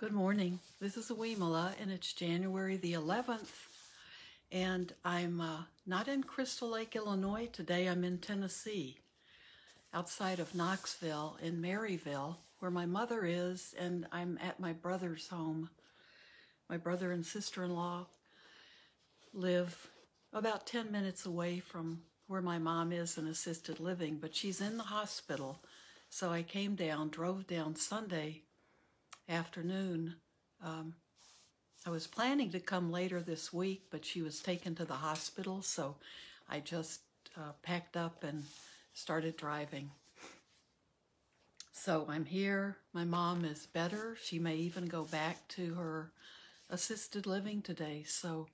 Good morning. This is Vimala, and it's January the 11th, and I'm not in Crystal Lake, Illinois today. I'm in Tennessee, outside of Knoxville in Maryville, where my mother is, and I'm at my brother's home. My brother and sister-in-law live about 10 minutes away from where my mom is in assisted living, but she's in the hospital. So I drove down Sunday afternoon. I was planning to come later this week, but she was taken to the hospital, so I just packed up and started driving. So I'm here. My mom is better. She may even go back to her assisted living today. So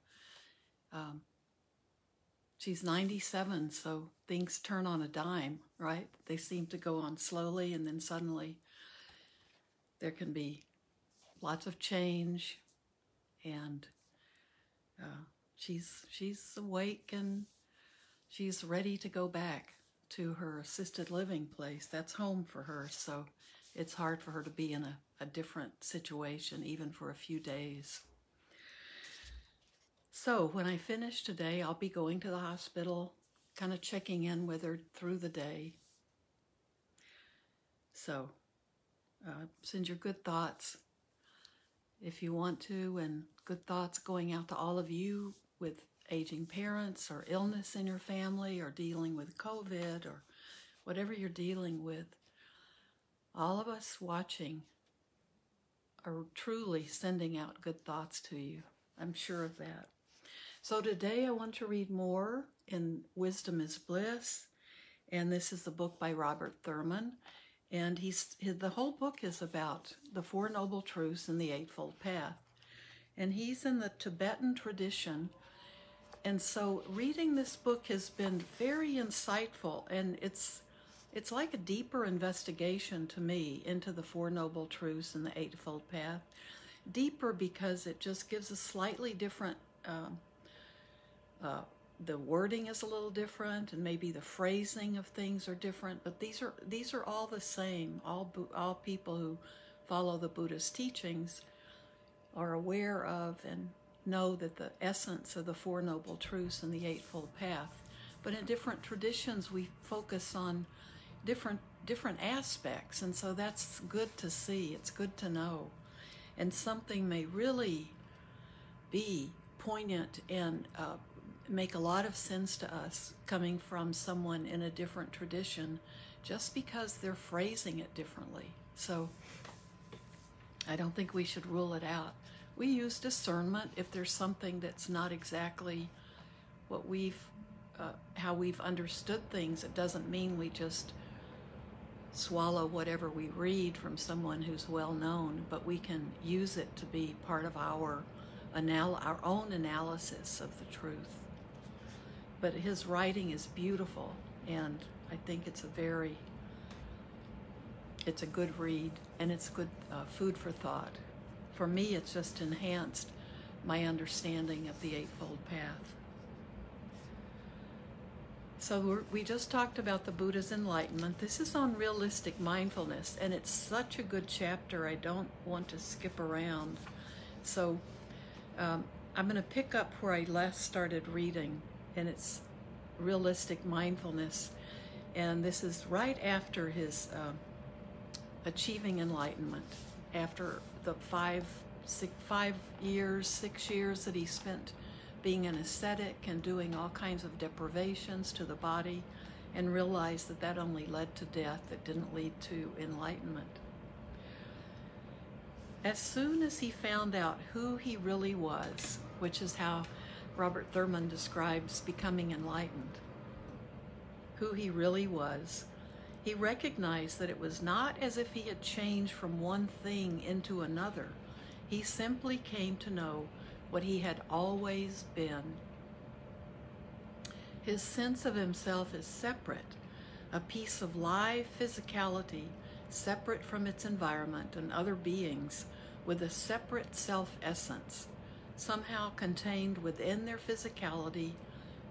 she's 97, so things turn on a dime, right? They seem to go on slowly, and then suddenly there can be lots of change, and she's awake and she's ready to go back to her assisted living place. That's home for her, so it's hard for her to be in a different situation, even for a few days. So when I finish today, I'll be going to the hospital, kind of checking in with her through the day. So send your good thoughts if you want to, and good thoughts going out to all of you with aging parents or illness in your family or dealing with COVID or whatever you're dealing with. All of us watching are truly sending out good thoughts to you. I'm sure of that. So today I want to read more in Wisdom is Bliss, and this is the book by Robert Thurman. And the whole book is about the Four Noble Truths and the Eightfold Path. And he's in the Tibetan tradition. And so reading this book has been very insightful. And it's like a deeper investigation to me into the Four Noble Truths and the Eightfold Path. Deeper because it just gives a slightly different the wording is a little different, and maybe the phrasing of things are different, but these are all the same. All people who follow the Buddha's teachings are aware of and know that the essence of the Four Noble Truths and the Eightfold Path. But in different traditions, we focus on different aspects, and so that's good to see. It's good to know, and something may really be poignant and make a lot of sense to us coming from someone in a different tradition just because they're phrasing it differently. So I don't think we should rule it out. We use discernment if there's something that's not exactly what how we've understood things. It doesn't mean we just swallow whatever we read from someone who's well known, but we can use it to be part of our own analysis of the truth. But his writing is beautiful, and I think it's a good read, and it's good food for thought. For me, it's just enhanced my understanding of the Eightfold Path. So we just talked about the Buddha's enlightenment. This is on realistic mindfulness, and it's such a good chapter. I don't want to skip around. So I'm going to pick up where I last started reading, and it's realistic mindfulness. And this is right after his achieving enlightenment, after the 6 years that he spent being an ascetic and doing all kinds of deprivations to the body, and realized that only led to death. It didn't lead to enlightenment. As soon as he found out who he really was, which is how Robert Thurman describes becoming enlightened, who he really was, he recognized that it was not as if he had changed from one thing into another. He simply came to know what he had always been. His sense of himself is separate, a piece of live physicality, separate from its environment and other beings, with a separate self-essence, somehow contained within their physicality,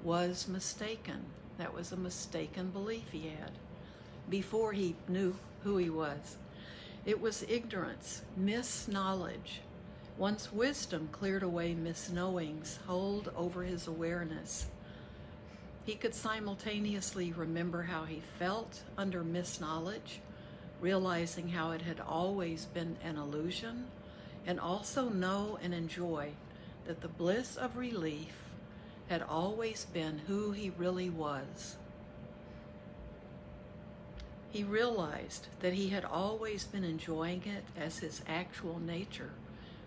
was mistaken. That was a mistaken belief he had before he knew who he was. It was ignorance, misknowledge. Once wisdom cleared away misknowing's hold over his awareness, he could simultaneously remember how he felt under misknowledge, realizing how it had always been an illusion, and also know and enjoy that the bliss of relief had always been who he really was. He realized that he had always been enjoying it as his actual nature,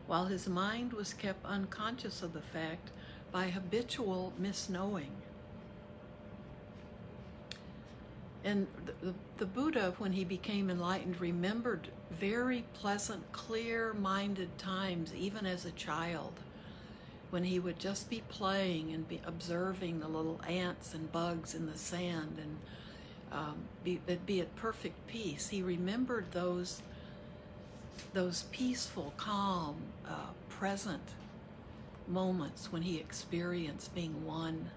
while his mind was kept unconscious of the fact by habitual misknowing. And the Buddha, when he became enlightened, remembered very pleasant, clear-minded times, even as a child, when he would just be playing and be observing the little ants and bugs in the sand and be at perfect peace. He remembered those peaceful, calm, present moments when he experienced being one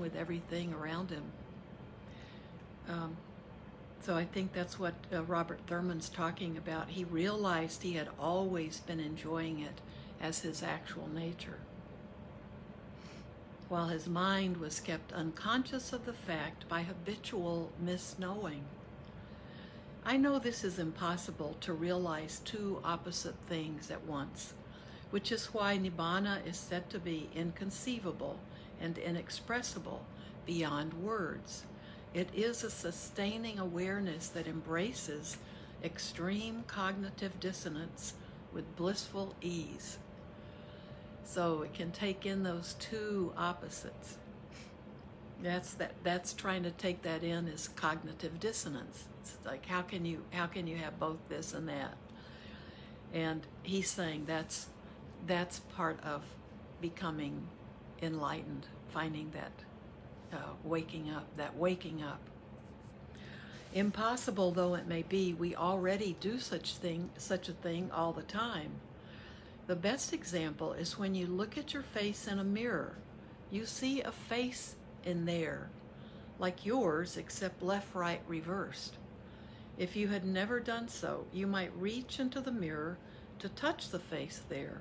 with everything around him. So I think that's what Robert Thurman's talking about. He realized he had always been enjoying it as his actual nature, while his mind was kept unconscious of the fact by habitual misknowing. I know this is impossible to realize two opposite things at once, which is why Nibbana is said to be inconceivable and inexpressible beyond words. It is a sustaining awareness that embraces extreme cognitive dissonance with blissful ease. So it can take in those two opposites. That's trying to take that in is cognitive dissonance. It's like how can you have both this and that? And he's saying that's part of becoming enlightened, finding that waking up. Impossible though it may be, we already do such a thing all the time. The best example is when you look at your face in a mirror. You see a face in there, like yours, except left, right, reversed. If you had never done so, you might reach into the mirror to touch the face there,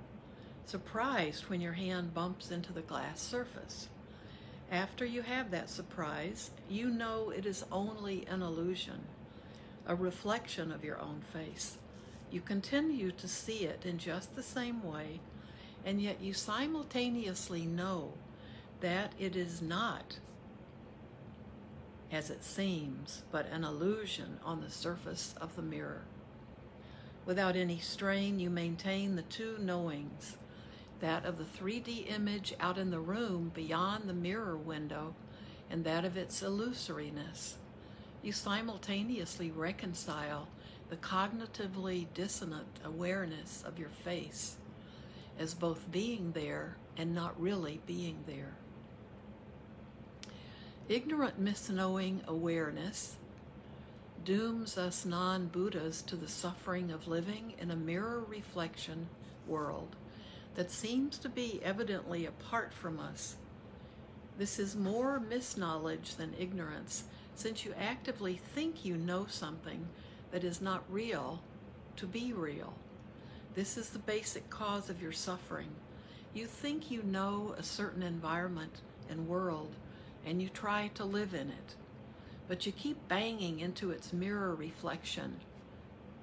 surprised when your hand bumps into the glass surface. After you have that surprise, you know it is only an illusion, a reflection of your own face. You continue to see it in just the same way, and yet you simultaneously know that it is not, as it seems, but an illusion on the surface of the mirror. Without any strain, you maintain the two knowings, that of the 3D image out in the room beyond the mirror window, and that of its illusoriness. You simultaneously reconcile the cognitively dissonant awareness of your face as both being there and not really being there. Ignorant misknowing awareness dooms us non-Buddhas to the suffering of living in a mirror reflection world that seems to be evidently apart from us. This is more misknowledge than ignorance, since you actively think you know something that is not real to be real. This is the basic cause of your suffering. You think you know a certain environment and world, and you try to live in it, but you keep banging into its mirror reflection,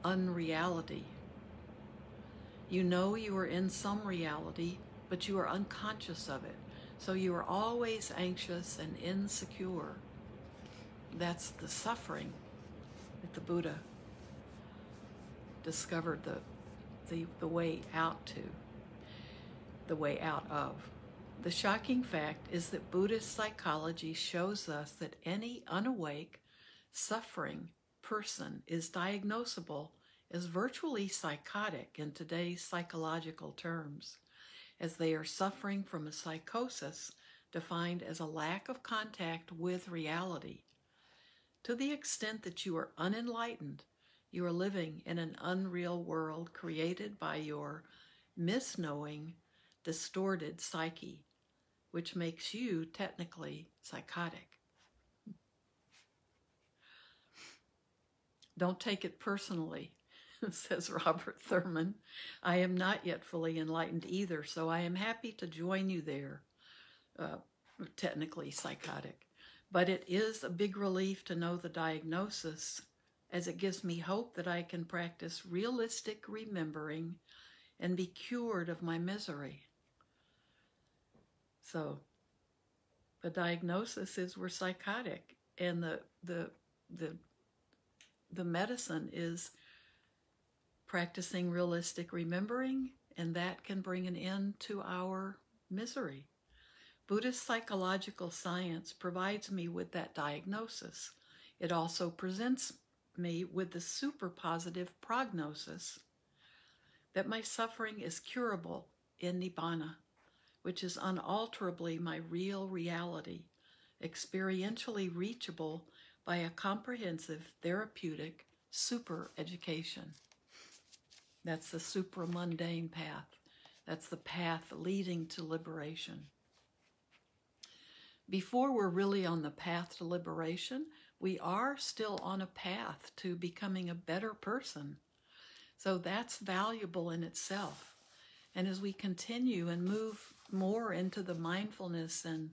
unreality. You know you are in some reality, but you are unconscious of it, so you are always anxious and insecure. That's the suffering that the Buddha discovered the way out to, the way out of. The shocking fact is that Buddhist psychology shows us that any unawake, suffering person is diagnosable as virtually psychotic in today's psychological terms, as they are suffering from a psychosis defined as a lack of contact with reality. To the extent that you are unenlightened, you are living in an unreal world created by your misknowing, distorted psyche, which makes you technically psychotic. Don't take it personally, says Robert Thurman. I am not yet fully enlightened either, so I am happy to join you there. Technically psychotic. But it is a big relief to know the diagnosis, as it gives me hope that I can practice realistic remembering and be cured of my misery. So the diagnosis is we're psychotic, and the medicine is practicing realistic remembering, and that can bring an end to our misery. Buddhist psychological science provides me with that diagnosis. It also presents me with the super positive prognosis that my suffering is curable in Nibbana, which is unalterably my real reality, experientially reachable by a comprehensive therapeutic super education. That's the supramundane path. That's the path leading to liberation. Before we're really on the path to liberation, we are still on a path to becoming a better person. So that's valuable in itself. And as we continue and move more into the mindfulness and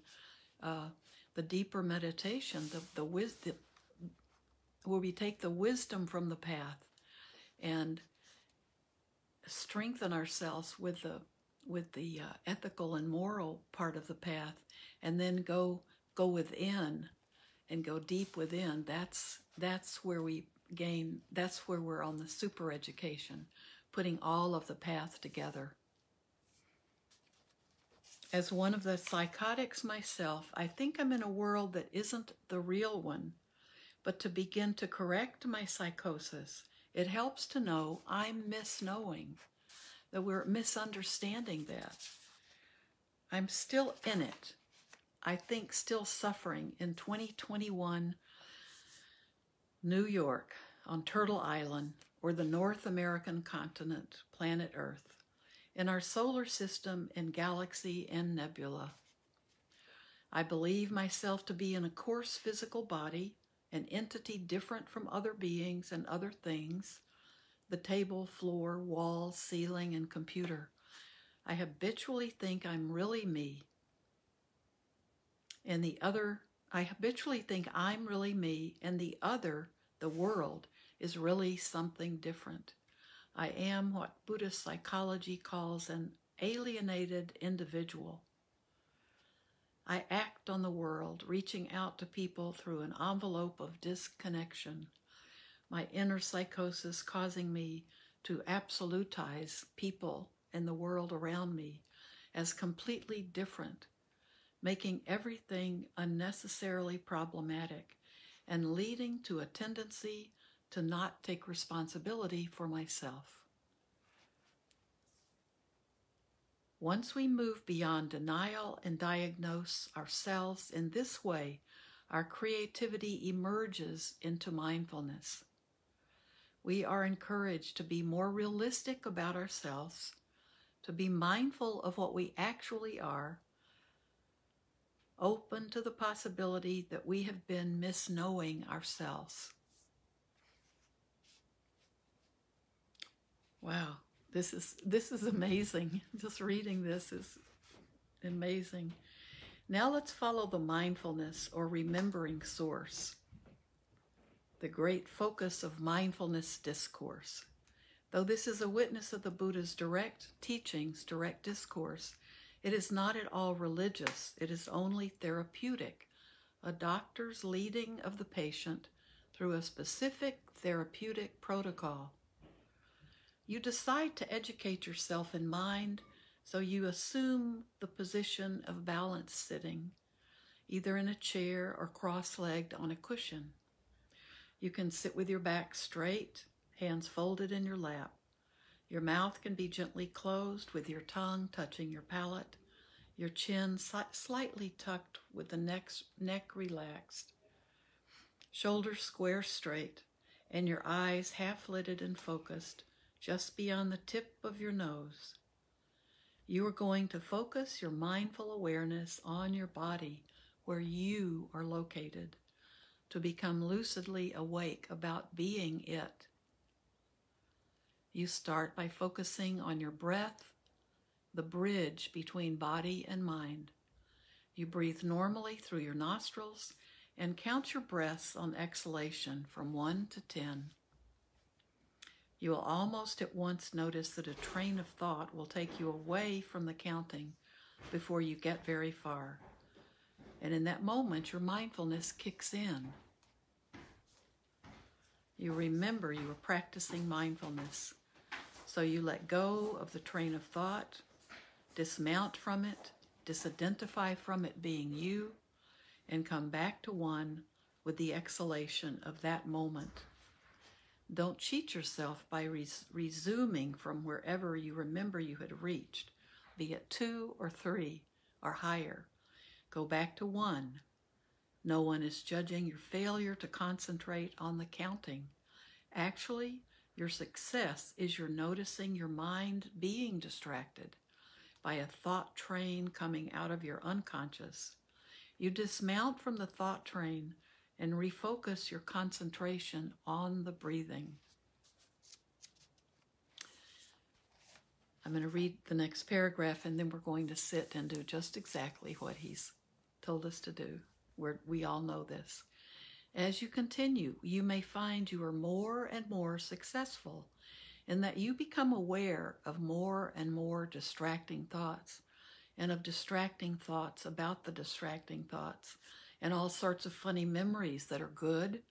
the deeper meditation, the wisdom, where we take the wisdom from the path and strengthen ourselves with the ethical and moral part of the path, and then go within and go deep within. That's where we gain. That's where we're on the super education, putting all of the path together. As one of the psychotics myself, I think I'm in a world that isn't the real one, but to begin to correct my psychosis, it helps to know I'm misknowing, that we're misunderstanding that. I'm still in it. I think still suffering in 2021 New York, on Turtle Island, or the North American continent, planet Earth, in our solar system and galaxy and nebula. I believe myself to be in a coarse physical body, an entity different from other beings and other things, the table, floor, wall, ceiling, and computer. I habitually think I'm really me. I habitually think I'm really me, and the other, the world, is really something different. I am what Buddhist psychology calls an alienated individual. I act on the world, reaching out to people through an envelope of disconnection, my inner psychosis causing me to absolutize people and the world around me as completely different, making everything unnecessarily problematic and leading to a tendency to not take responsibility for myself. Once we move beyond denial and diagnose ourselves in this way, our creativity emerges into mindfulness. We are encouraged to be more realistic about ourselves, to be mindful of what we actually are, open to the possibility that we have been misknowing ourselves. Wow, this is amazing. Just reading this is amazing. Now let's follow the mindfulness or remembering source, the great focus of Mindfulness Discourse. Though this is a witness of the Buddha's direct teachings, direct discourse, it is not at all religious. It is only therapeutic, a doctor's leading of the patient through a specific therapeutic protocol. You decide to educate yourself in mind, so you assume the position of balanced sitting, either in a chair or cross-legged on a cushion. You can sit with your back straight, hands folded in your lap. Your mouth can be gently closed with your tongue touching your palate, your chin slightly tucked with the neck relaxed, shoulders square straight, and your eyes half-lidded and focused just beyond the tip of your nose. You are going to focus your mindful awareness on your body where you are located, to become lucidly awake about being it. You start by focusing on your breath, the bridge between body and mind. You breathe normally through your nostrils and count your breaths on exhalation from 1 to 10. You will almost at once notice that a train of thought will take you away from the counting before you get very far. And in that moment, your mindfulness kicks in. You remember you are practicing mindfulness. So you let go of the train of thought, dismount from it, disidentify from it being you, and come back to one with the exhalation of that moment. Don't cheat yourself by resuming from wherever you remember you had reached, be it 2 or 3 or higher. Go back to 1. No one is judging your failure to concentrate on the counting. Actually, your success is your noticing your mind being distracted by a thought train coming out of your unconscious. You dismount from the thought train and refocus your concentration on the breathing. I'm going to read the next paragraph, and then we're going to sit and do just exactly what he's told us to do. We all know this. As you continue, you may find you are more and more successful in that you become aware of more and more distracting thoughts, and of distracting thoughts about the distracting thoughts, and all sorts of funny memories that are good,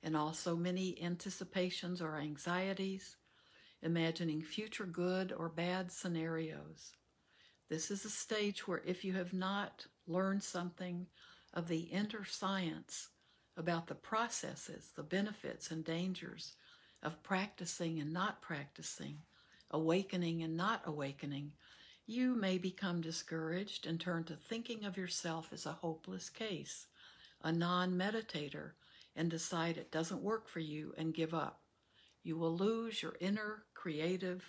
and also many anticipations or anxieties, imagining future good or bad scenarios. This is a stage where if you have not learned something of the inner science about the processes, the benefits and dangers of practicing and not practicing, awakening and not awakening, you may become discouraged and turn to thinking of yourself as a hopeless case, a non-meditator, and decide it doesn't work for you and give up. You will lose your inner creativity.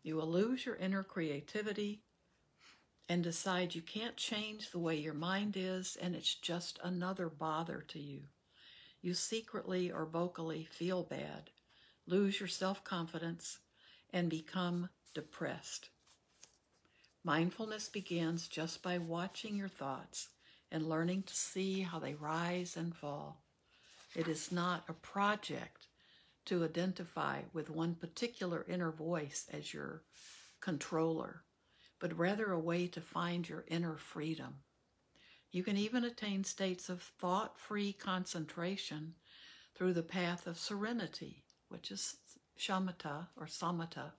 You will lose your inner creativity and decide you can't change the way your mind is, and it's just another bother to you. You secretly or vocally feel bad, lose your self-confidence, and become depressed. Mindfulness begins just by watching your thoughts and learning to see how they rise and fall. It is not a project to identify with one particular inner voice as your controller, but rather a way to find your inner freedom. You can even attain states of thought-free concentration through the path of serenity, which is shamatha or samatha,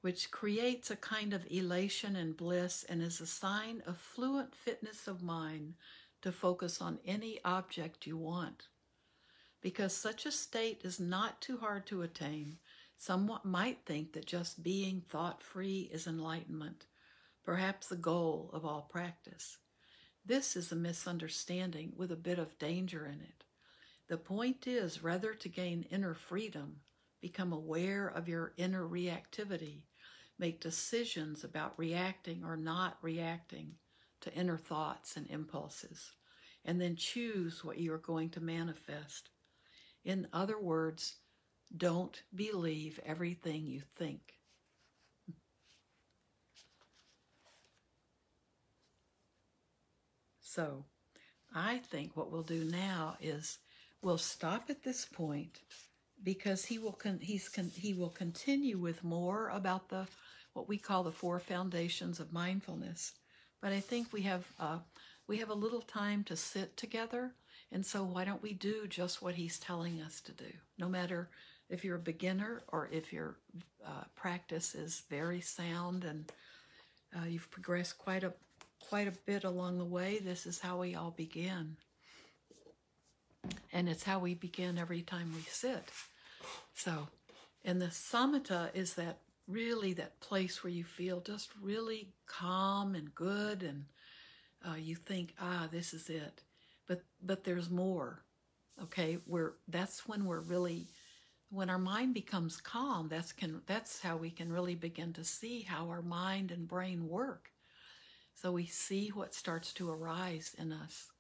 which creates a kind of elation and bliss and is a sign of fluent fitness of mind to focus on any object you want. Because such a state is not too hard to attain, some might think that just being thought-free is enlightenment, perhaps the goal of all practice. This is a misunderstanding with a bit of danger in it. The point is rather to gain inner freedom, become aware of your inner reactivity, make decisions about reacting or not reacting to inner thoughts and impulses, and then choose what you are going to manifest. In other words, don't believe everything you think. So, I think what we'll do now is we'll stop at this point, because he will continue with more about what we call the 4 foundations of mindfulness. But I think we have a little time to sit together, and so why don't we do just what he's telling us to do? No matter if you're a beginner or if your practice is very sound and you've progressed quite a bit along the way, this is how we all begin. And it's how we begin every time we sit. So, and the samatha is that place where you feel just really calm and good, and you think, this is it. But there's more. Okay, that's when when our mind becomes calm, that's how we can really begin to see how our mind and brain work. So we see what starts to arise in us.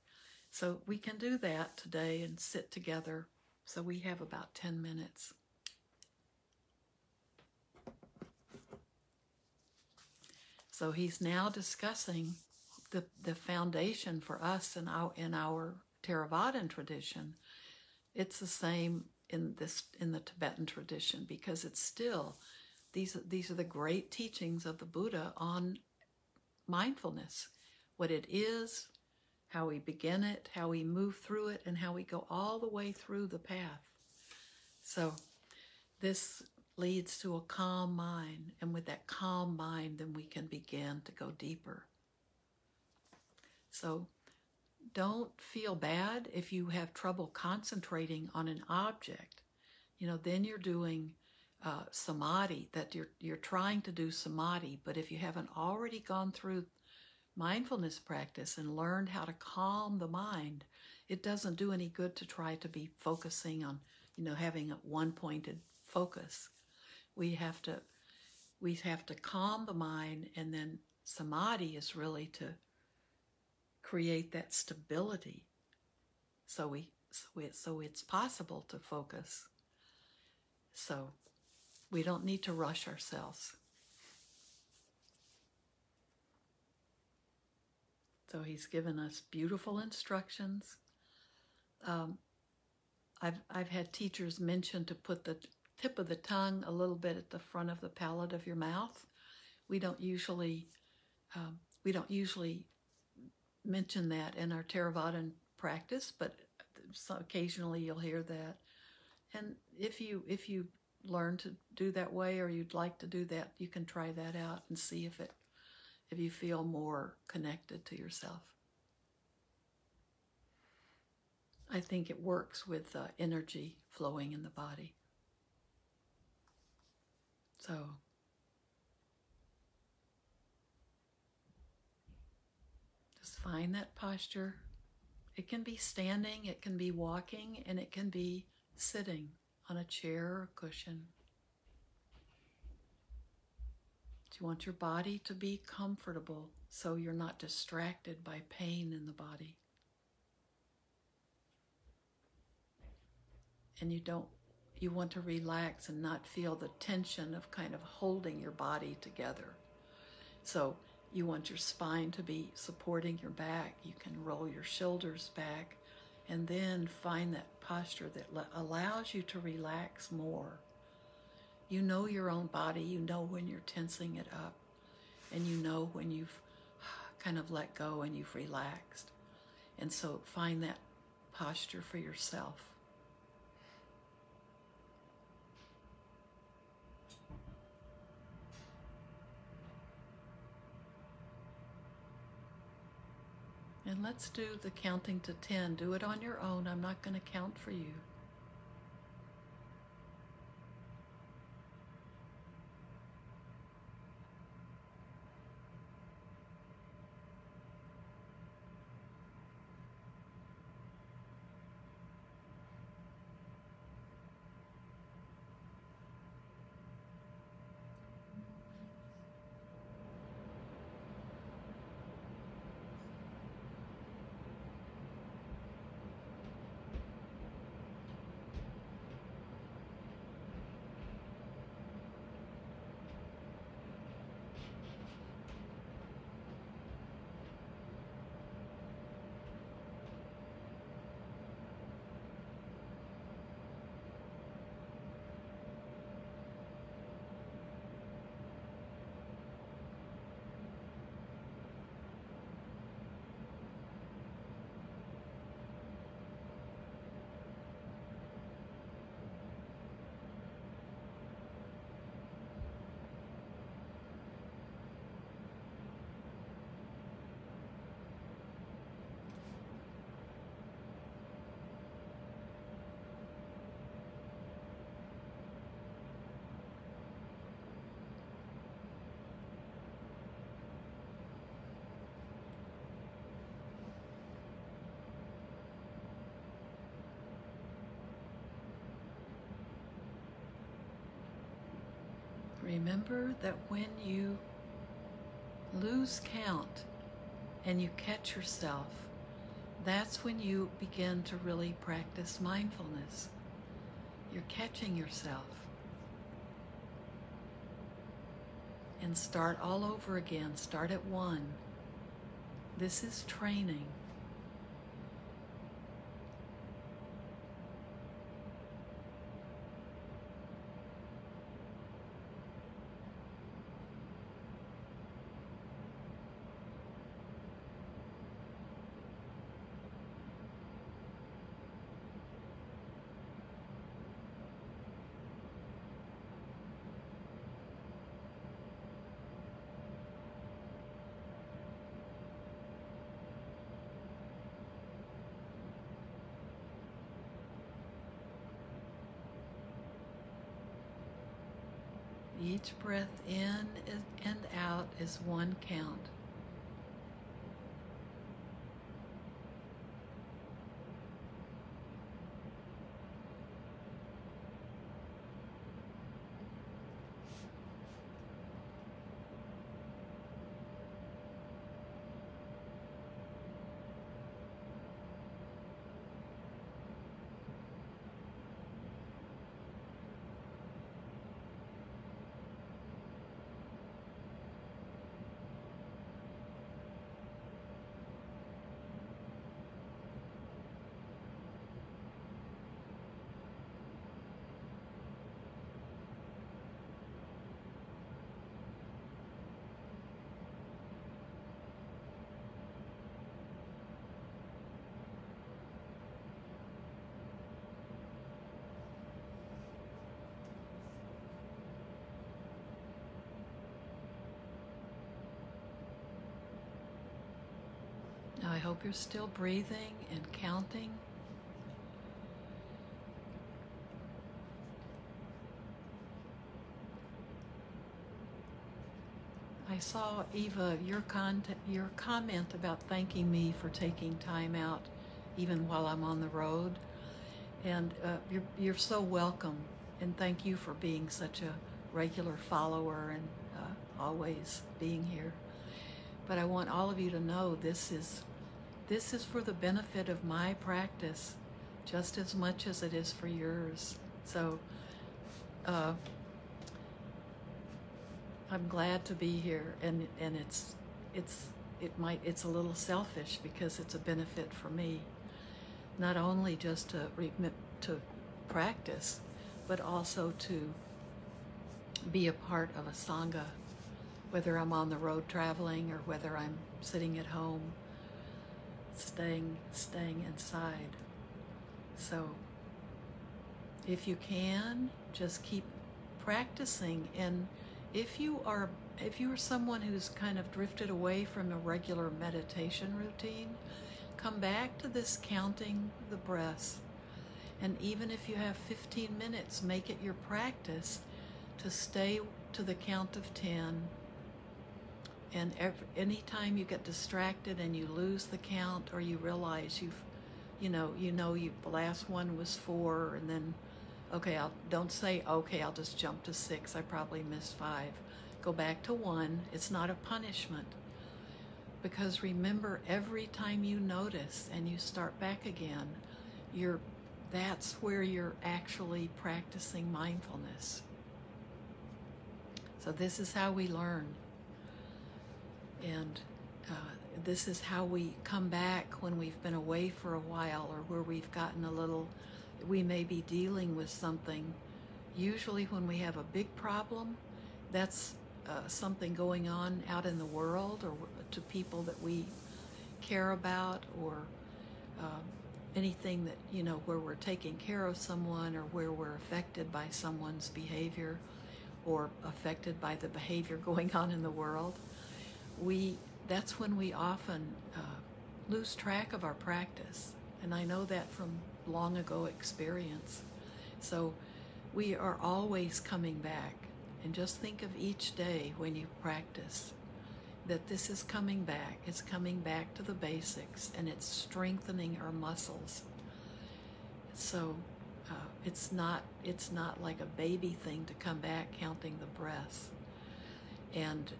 So we can do that today and sit together. So we have about 10 minutes. So he's now discussing the foundation for us in our Theravadan tradition. It's the same in the Tibetan tradition, because it's still these are the great teachings of the Buddha on mindfulness, what it is, how we begin it, how we move through it, and how we go all the way through the path. So this leads to a calm mind, and with that calm mind, then we can begin to go deeper. So don't feel bad if you have trouble concentrating on an object. Then you're doing samadhi, that you're trying to do samadhi. But if you haven't already gone through mindfulness practice and learned how to calm the mind, it doesn't do any good to try to be focusing on, having a one-pointed focus. We have to calm the mind, and then samadhi is really to create that stability, so it's possible to focus. So we don't need to rush ourselves. So he's given us beautiful instructions. I've had teachers mention to put the tip of the tongue a little bit at the front of the palate of your mouth. We don't usually mention that in our Theravadan practice, but occasionally you'll hear that. And if you learn to do that way, or you'd like to do that, you can try that out and see if you feel more connected to yourself. I think it works with energy flowing in the body. So just find that posture. It can be standing, it can be walking, and it can be sitting on a chair or a cushion. You want your body to be comfortable, so you're not distracted by pain in the body. And you want to relax and not feel the tension of kind of holding your body together. So you want your spine to be supporting your back. You can roll your shoulders back, and then find that posture that allows you to relax more. You know your own body. You know when you're tensing it up, and you know when you've kind of let go and you've relaxed. And so find that posture for yourself. And let's do the counting to 10. Do it on your own. I'm not going to count for you. Remember that when you lose count, and you catch yourself, that's when you begin to really practice mindfulness. You're catching yourself. And start all over again. Start at 1. This is training. Each breath in and out is 1 count. Now I hope you're still breathing and counting. I saw, Eva, your comment about thanking me for taking time out even while I'm on the road. And you're so welcome. And thank you for being such a regular follower and always being here. But I want all of you to know this is for the benefit of my practice just as much as it is for yours. So I'm glad to be here, and it's a little selfish because it's a benefit for me, not only just to practice, but also to be a part of a sangha, whether I'm on the road traveling or whether I'm sitting at home, staying inside. So if you can, just keep practicing. And if you are someone who's kind of drifted away from a regular meditation routine, come back to this counting the breaths. And even if you have 15 minutes, make it your practice to stay to the count of 10. And anytime you get distracted and you lose the count, or you realize the last one was 4, and then, okay, don't say, okay, I'll just jump to 6. I probably missed 5. Go back to 1. It's not a punishment. Because remember, every time you notice and you start back again, that's where you're actually practicing mindfulness. So this is how we learn. And this is how we come back when we've been away for a while, or where we've gotten we may be dealing with something. Usually when we have a big problem, that's something going on out in the world, or to people that we care about, or anything that, where we're taking care of someone, or where we're affected by someone's behavior, or affected by the behavior going on in the world. That's when we often lose track of our practice. And I know that from long ago experience. So we are always coming back. And just think of each day when you practice that this is coming back. It's coming back to the basics, and it's strengthening our muscles. So it's not like a baby thing to come back counting the breaths. And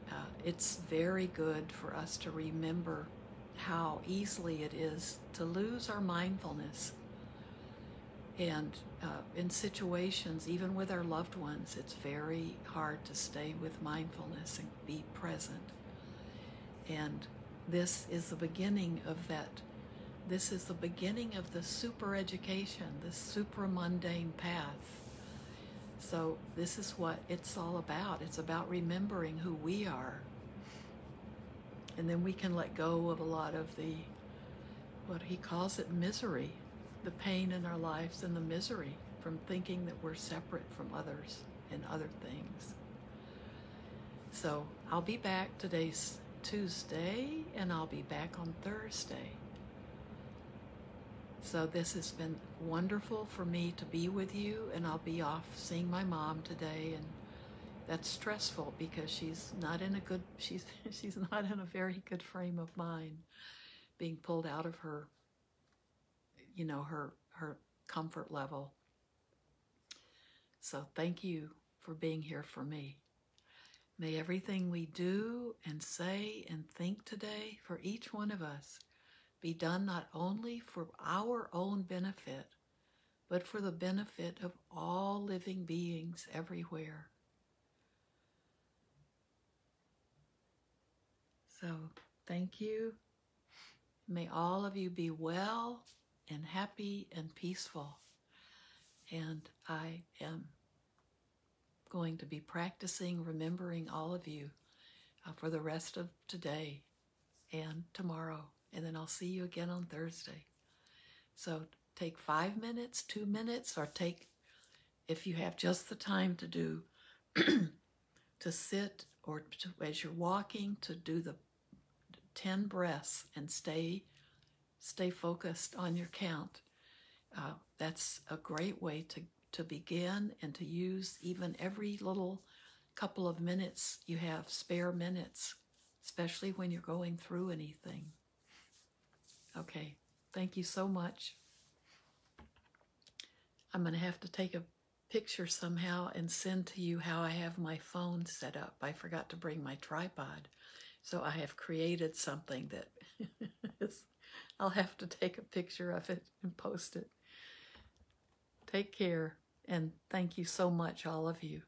it's very good for us to remember how easily it is to lose our mindfulness. And in situations, even with our loved ones, it's very hard to stay with mindfulness and be present. And this is the beginning of that. This is the beginning of the super education, the supramundane path. So this is what it's all about. It's about remembering who we are. And then we can let go of a lot of the, what he calls it, misery, the pain in our lives and the misery from thinking that we're separate from others and other things. So I'll be back. Today's Tuesday, and I'll be back on Thursday. So this has been wonderful for me to be with you, and I'll be off seeing my mom today, and that's stressful because she's not in a very good frame of mind, being pulled out of her, her comfort level. So thank you for being here for me. May everything we do and say and think today for each one of us be done not only for our own benefit, but for the benefit of all living beings everywhere. So, thank you. May all of you be well and happy and peaceful. And I am going to be practicing remembering all of you for the rest of today and tomorrow. And then I'll see you again on Thursday. So take 5 minutes, 2 minutes, or take, if you have just the time to do, to sit or to, as you're walking, to do the 10 breaths and stay focused on your count. That's a great way to begin and to use even every little couple of minutes you have, spare minutes, especially when you're going through anything. Okay, thank you so much. I'm going to have to take a picture somehow and send to you how I have my phone set up. I forgot to bring my tripod, so I have created something that I'll have to take a picture of it and post it. Take care, and thank you so much, all of you.